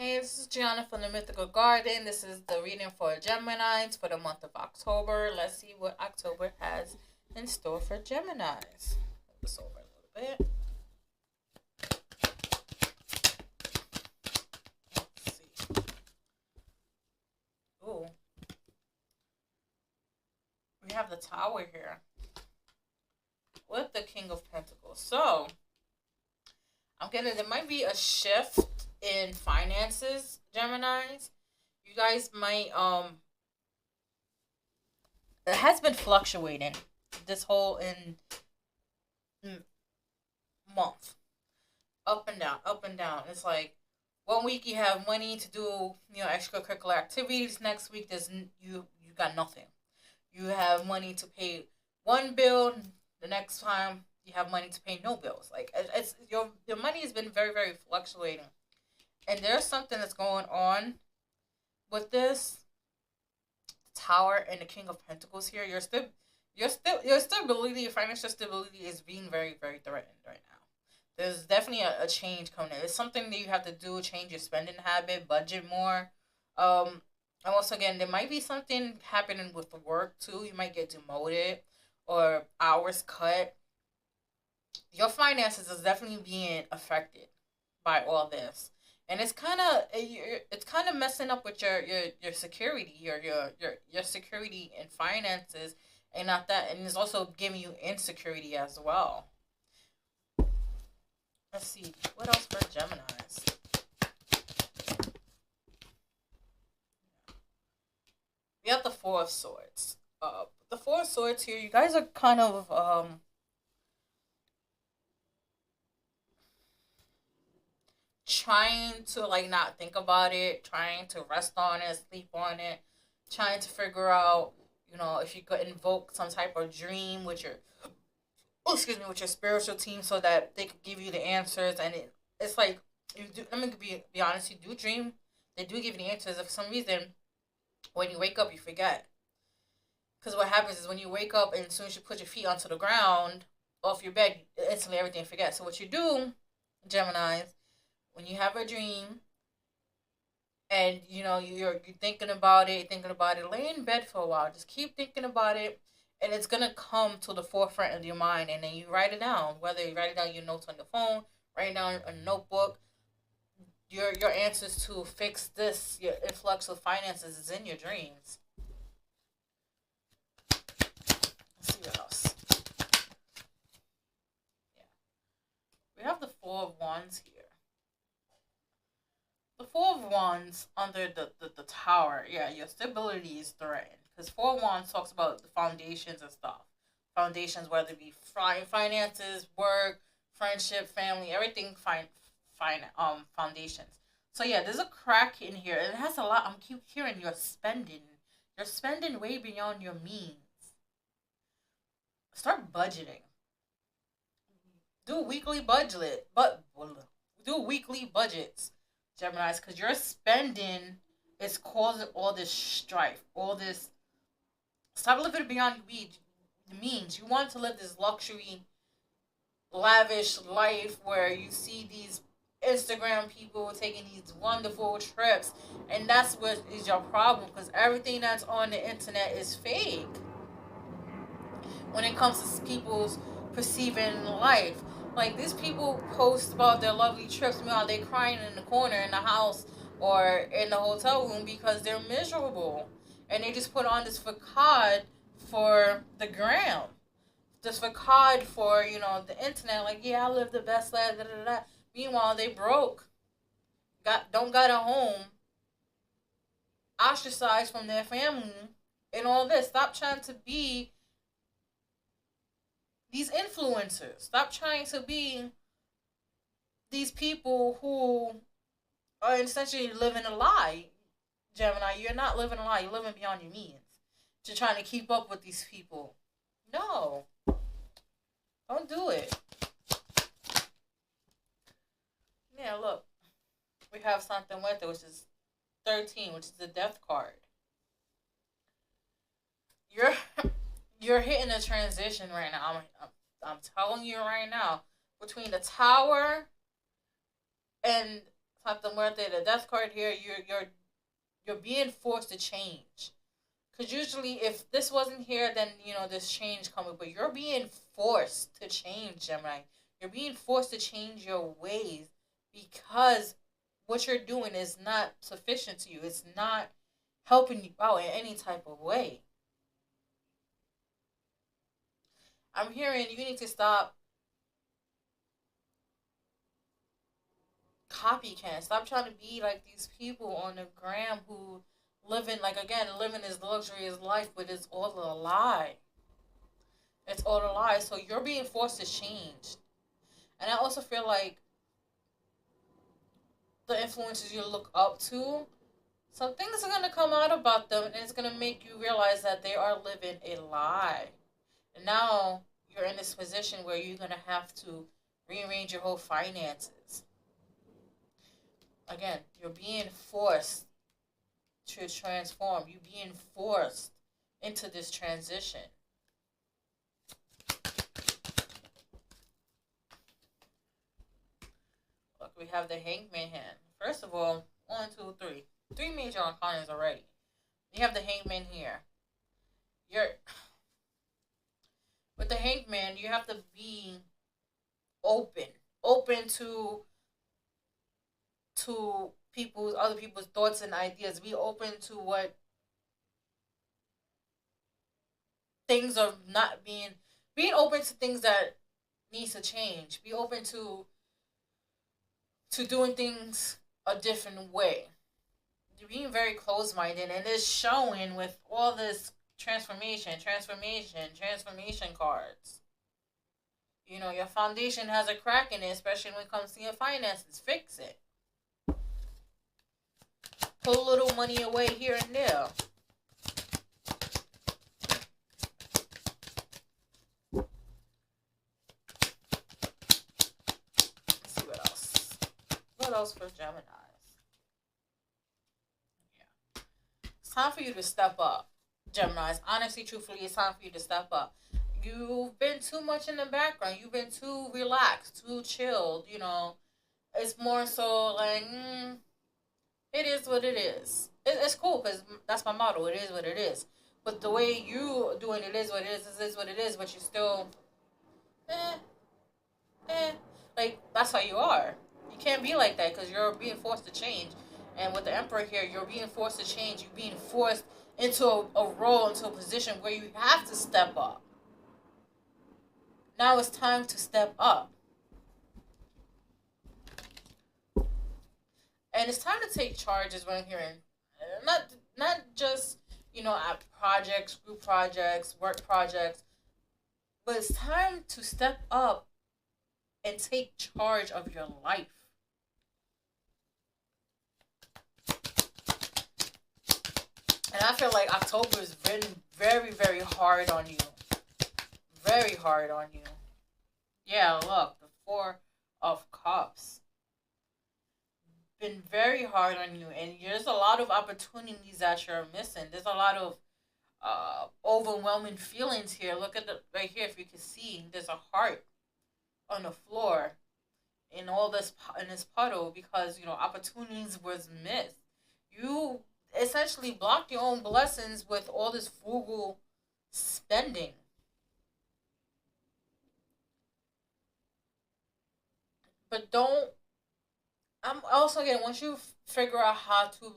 Hey, this is Gianna from the Mythical Garden. This is the reading for Geminis for the month of October. Let's see what October has in store for Geminis. Move this over a little bit. Let's see. Ooh, we have the Tower here with the King of Pentacles. So, there might be a shift in finances, Geminis. You guys might, it has been fluctuating this whole in month, up and down, up and down. It's like one week you have money to do, extracurricular activities. Next week you got nothing. You have money to pay one bill. The next time you have money to pay no bills. Like it's your money has been very very fluctuating, and there's something that's going on with this Tower and the King of Pentacles here. Your stability, your financial stability is being very very threatened right now. There's definitely a change coming in. It's something that you have to do, change your spending habit, budget more. And also, again, there might be something happening with the work too. You might get demoted or hours cut. Your finances is definitely being affected by all this, and it's kind of messing up with your security, your security and finances, and not that, and it's also giving you insecurity as well. Let's see what else for Gemini's. We have the Four of Swords. The Four of Swords here. You guys are kind of trying to like not think about it, trying to rest on it, sleep on it, trying to figure out, if you could invoke some type of dream with your, oh, excuse me, with your spiritual team so that they could give you the answers. And it's like you do. Let me be honest. You do dream. They do give you the answers. If for some reason when you wake up you forget, because what happens is when you wake up and as soon as you put your feet onto the ground off your bed, instantly everything forgets. So what you do, Gemini's, when you have a dream and you're thinking about it, lay in bed for a while, just keep thinking about it, and it's gonna come to the forefront of your mind, and then you write it down. Whether you write it down your notes on your phone, write it down a notebook. Your answers to fix this, your influx of finances, is in your dreams. Let's see what else. Yeah, we have the Four of Wands here. The Four of Wands under the Tower, yeah, your stability is threatened. Because Four of Wands talks about the foundations and stuff. Foundations, whether it be finances, work, friendship, family, everything, foundations. So yeah, there's a crack in here. It has a lot. I'm keep hearing you're spending. You're spending way beyond your means. Start budgeting. Do weekly budget, but do weekly budgets, Gemini's, because your spending is causing all this strife, all this. Stop living beyond your means. You want to live this luxury, lavish life where you see these Instagram people taking these wonderful trips, and that's what is your problem, because everything that's on the internet is fake when it comes to people's perceiving life. Like these people post about their lovely trips, meanwhile they crying in the corner in the house or in the hotel room because they're miserable, and they just put on this facade for the gram, this facade for the internet. Like, yeah, I live the best life. Da, da, da. Meanwhile, they broke, don't got a home, ostracized from their family, and all this. Stop trying to be these influencers. Stop trying to be these people who are essentially living a lie. Gemini, you're not living a lie. You're living beyond your means. You're trying to keep up with these people. No, don't do it. Yeah, look, we have something with it, which is 13, which is the Death card. You're you're hitting a transition right now. I'm telling you right now, between the Tower and Top the muerte, the death card here. You're being forced to change. Because usually, if this wasn't here, then this change coming. But you're being forced to change, Gemini. You're being forced to change your ways because what you're doing is not sufficient to you. It's not helping you out in any type of way. I'm hearing you need to stop copycat. Stop trying to be like these people on the gram who living this luxurious life, but it's all a lie. It's all a lie. So you're being forced to change. And I also feel like the influencers you look up to, some things are gonna come out about them, and it's gonna make you realize that they are living a lie. And now you're in this position where you're gonna have to rearrange your whole finances. Again, you're being forced to transform. You're being forced into this transition. Look, we have the Hangman hand. First of all, one, two, three. Three major arcanas already. You have the Hangman here. You're with the Hangman, you have to be open. Open to other people's thoughts and ideas. Be open to what things are not being open to things that needs to change. Be open to doing things a different way. You're being very close minded, and it's showing with all this transformation cards. Your foundation has a crack in it, especially when it comes to your finances. Fix it. Pull a little money away here and there. Let's see what else. What else for Geminis? Yeah. It's time for you to step up, Geminis. Honestly, truthfully, it's time for you to step up. You've been too much in the background. You've been too relaxed, too chilled. It's more so like, it is what it is. It's cool because that's my motto. It is what it is. But the way you doing it is what it is. It is what it is. But you still, eh, like that's how you are. You can't be like that because you're being forced to change. And with the Emperor here, you're being forced to change. You're being forced into a role, into a position where you have to step up. Now it's time to step up. And it's time to take charge is what I'm hearing. Not just, at projects, group projects, work projects, but it's time to step up and take charge of your life. And I feel like October has been very, very hard on you. Very hard on you. Yeah, look, the Four of Cups. Been very hard on you, and there's a lot of opportunities that you're missing. There's a lot of overwhelming feelings here. Look at the right here, if you can see, there's a heart on the floor in all this in this puddle because opportunities was missed. You essentially blocked your own blessings with all this frugal spending. But don't. I'm also again once you figure out how to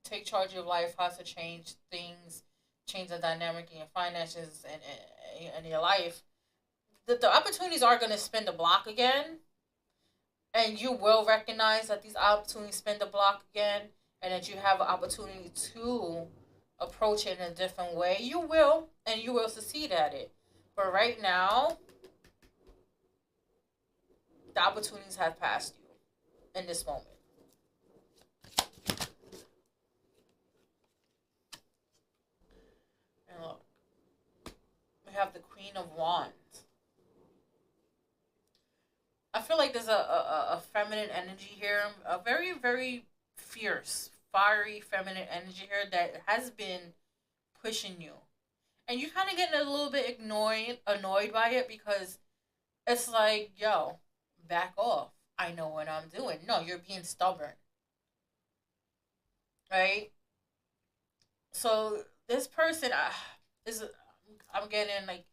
take charge of your life, how to change things, change the dynamic in your finances and your life, the opportunities are going to spin the block again, and you will recognize that these opportunities spin the block again, and that you have an opportunity to approach it in a different way. You will, and you will succeed at it. But right now, the opportunities have passed you in this moment. And look, we have the Queen of Wands. I feel like there's a feminine energy here, a very, very fierce, fiery feminine energy here that has been pushing you. And you're kind of getting a little bit annoyed by it because it's like, yo, back off. I know what I'm doing. No, you're being stubborn. right? So this person is, I'm getting like,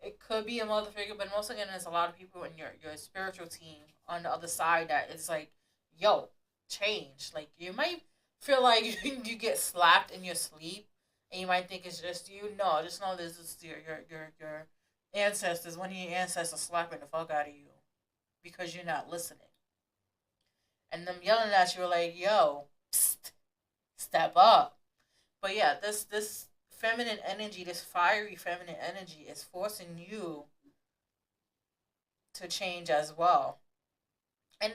it could be a mother figure, but most again, there's a lot of people in your spiritual team on the other side that it's like, yo, change. Like you might feel like you get slapped in your sleep, and you might think it's just you. No, just know this is your ancestors. One of your ancestors slapping the fuck out of you because you're not listening, and them yelling at you like, yo, psst, step up. But yeah, this feminine energy, this fiery feminine energy, is forcing you to change as well. And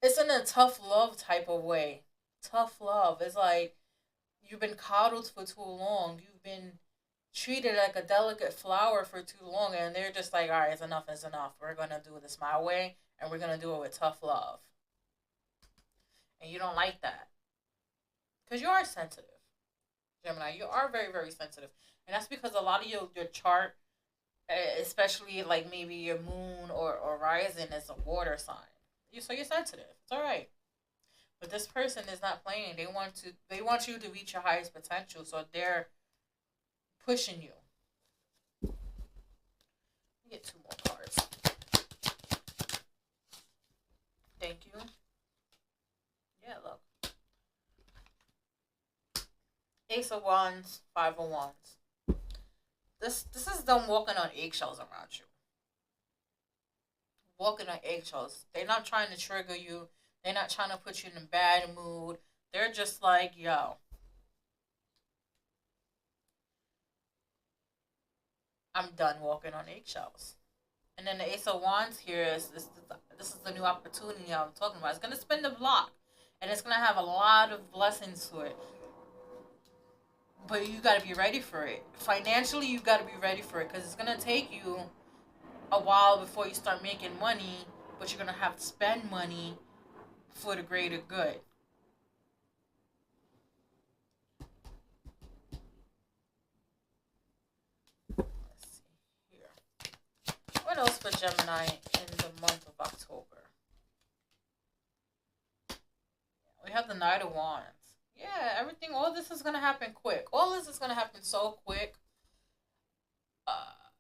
it's in a tough love type of way. Tough love. It's like you've been coddled for too long. You've been treated like a delicate flower for too long, and they're just like, all right, it's enough, it's enough. We're gonna do this my way, and we're gonna do it with tough love. And you don't like that because you are sensitive, Gemini. You are very, very sensitive, and that's because a lot of your chart, especially like maybe your moon or rising, is a water sign. So you're sensitive. It's all right. But this person is not playing. They want you to reach your highest potential. So they're pushing you. Get two more cards. Thank you. Yeah, look. Ace of Wands, Five of Wands. This is them walking on eggshells around you. Walking on eggshells. They're not trying to trigger you. They're not trying to put you in a bad mood. They're just like, yo, I'm done walking on eggshells. And then the Ace of Wands here is this is the new opportunity I'm talking about. It's gonna spin the block, and it's gonna have a lot of blessings to it. But you gotta be ready for it. Financially, you gotta be ready for it because it's gonna take you a while before you start making money. But you're gonna have to spend money for the greater good. Let's see here. What else for Gemini in the month of October? We have the Knight of Wands. Yeah, everything, all this is going to happen quick. All this is going to happen so quick.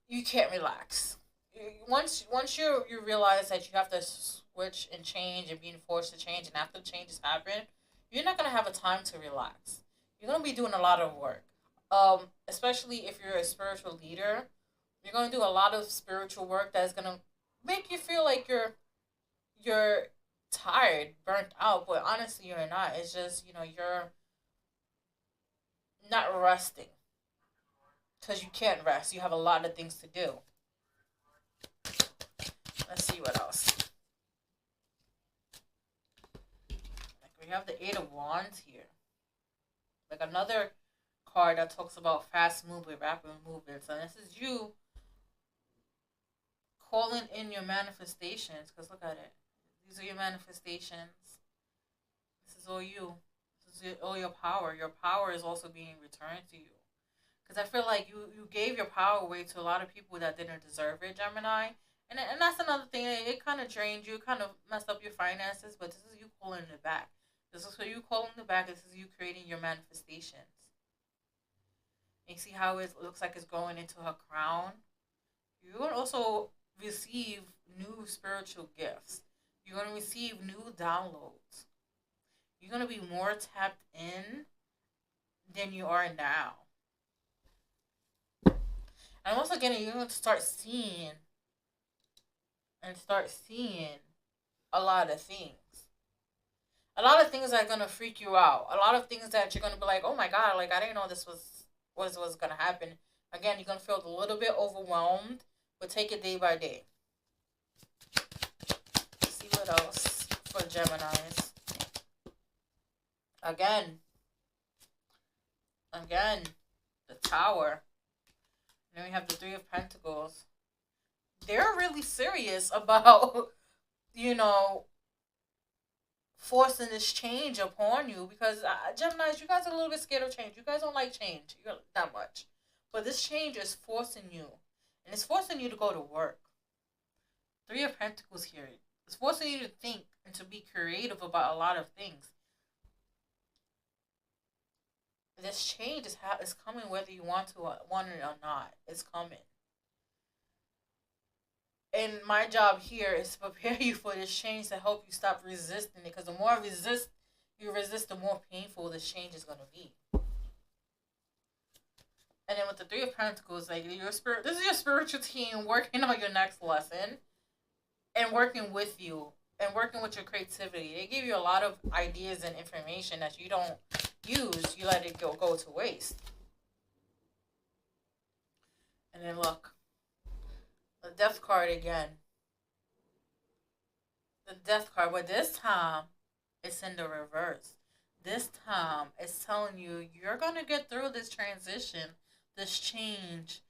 You can't relax. Once you realize that you have to switch and change and being forced to change, and after changes happen, you're not going to have a time to relax. You're going to be doing a lot of work. Especially if you're a spiritual leader, you're going to do a lot of spiritual work that's going to make you feel like you're tired, burnt out, but honestly you're not. It's just, you're not resting because you can't rest. You have a lot of things to do. Let's see what else. Like we have the Eight of Wands here. Like another card that talks about fast movement, rapid movements. And this is you calling in your manifestations. Because look at it. These are your manifestations. This is all you. This is all your power. Your power is also being returned to you. Because I feel like you gave your power away to a lot of people that didn't deserve it, Gemini. And that's another thing. It kind of drained you, kind of messed up your finances, but this is you pulling it back. This is for you calling it back. This is you creating your manifestations. And you see how it looks like it's going into her crown? You will also receive new spiritual gifts. You're going to receive new downloads. You're going to be more tapped in than you are now. And once again, you're going to start seeing a lot of things. A lot of things that are going to freak you out. A lot of things that you're going to be like, oh my God, like I didn't know this was going to happen. Again, you're going to feel a little bit overwhelmed, but take it day by day. Let's see what else for Geminis. Again, the Tower. And then we have the Three of Pentacles. They're really serious about, forcing this change upon you because Geminis, you guys are a little bit scared of change. You guys don't like change that much. But this change is forcing you. And it's forcing you to go to work. Three of Pentacles here. It's forcing you to think and to be creative about a lot of things. This change is coming whether you want it or not. It's coming. And my job here is to prepare you for this change to help you stop resisting it. Because the more you resist, the more painful this change is going to be. And then with the Three of Pentacles, like your spirit, this is your spiritual team working on your next lesson and working with you and working with your creativity. They give you a lot of ideas and information that you don't use. You let it go to waste. And then look, the Death card again. The Death card, but this time it's in the reverse. This time it's telling you you're gonna get through this transition, this change,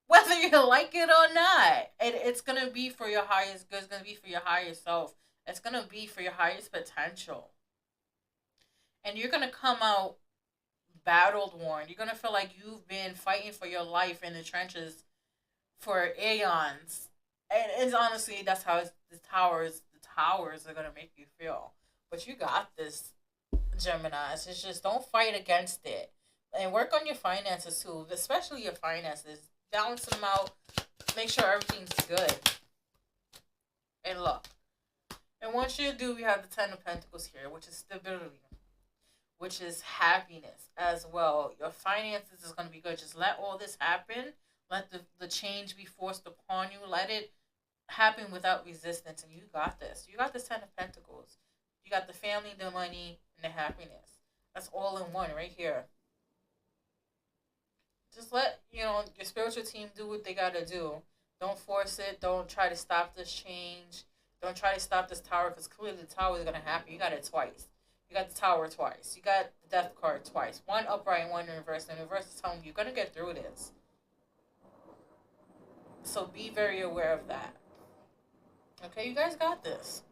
whether you like it or not. It's gonna be for your highest good. It's gonna be for your higher self. It's gonna be for your highest potential. And you're gonna come out battled worn. You're gonna feel like you've been fighting for your life in the trenches for aeons. And it's honestly that's how the towers are gonna make you feel. But you got this, Gemini. It's just don't fight against it. And work on your finances too, especially your finances. Balance them out. Make sure everything's good. And look. And once you do, we have the Ten of Pentacles here, which is stability, which is happiness as well. Your finances is going to be good. Just let all this happen. Let the change be forced upon you. Let it happen without resistance. And you got this. You got this Ten of Pentacles. You got the family, the money, and the happiness. That's all in one right here. Just let, your spiritual team do what they got to do. Don't force it. Don't try to stop this change. Don't try to stop this tower, because clearly the tower is going to happen. You got it twice. You got the tower twice. You got the Death card twice. One upright and one in reverse. And the reverse is telling you you're going to get through this. So be very aware of that. Okay, you guys got this.